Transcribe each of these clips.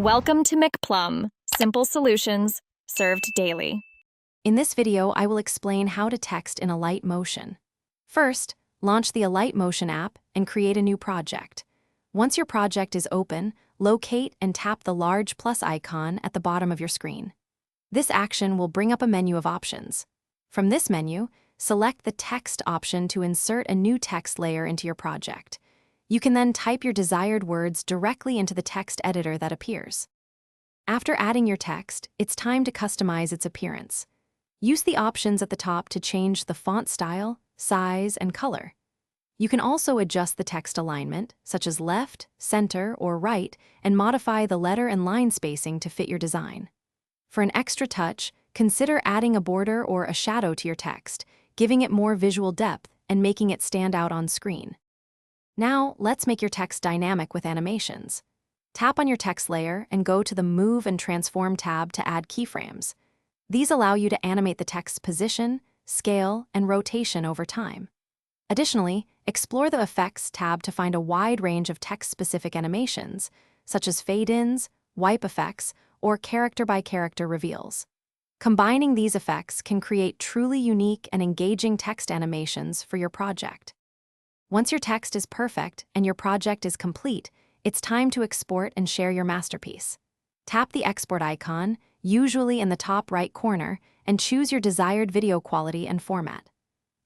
Welcome to McPlum, simple solutions served daily. In this video, I will explain how to text in Alight Motion. First, launch the Alight Motion app and create a new project. Once your project is open, locate and tap the large plus icon at the bottom of your screen. This action will bring up a menu of options. From this menu, select the text option to insert a new text layer into your project. You can then type your desired words directly into the text editor that appears. After adding your text, it's time to customize its appearance. Use the options at the top to change the font style, size, and color. You can also adjust the text alignment, such as left, center, or right, and modify the letter and line spacing to fit your design. For an extra touch, consider adding a border or a shadow to your text, giving it more visual depth and making it stand out on screen. Now, let's make your text dynamic with animations. Tap on your text layer and go to the Move and Transform tab to add keyframes. These allow you to animate the text's position, scale, and rotation over time. Additionally, explore the Effects tab to find a wide range of text-specific animations, such as fade-ins, wipe effects, or character-by-character reveals. Combining these effects can create truly unique and engaging text animations for your project. Once your text is perfect and your project is complete, it's time to export and share your masterpiece. Tap the export icon, usually in the top right corner, and choose your desired video quality and format.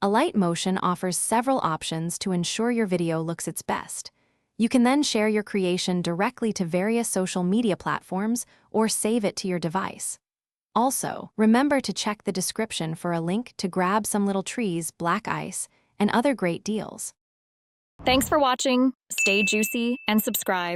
Alight Motion offers several options to ensure your video looks its best. You can then share your creation directly to various social media platforms or save it to your device. Also, remember to check the description for a link to grab some little trees, black ice, and other great deals. Thanks for watching. Stay juicy and subscribe.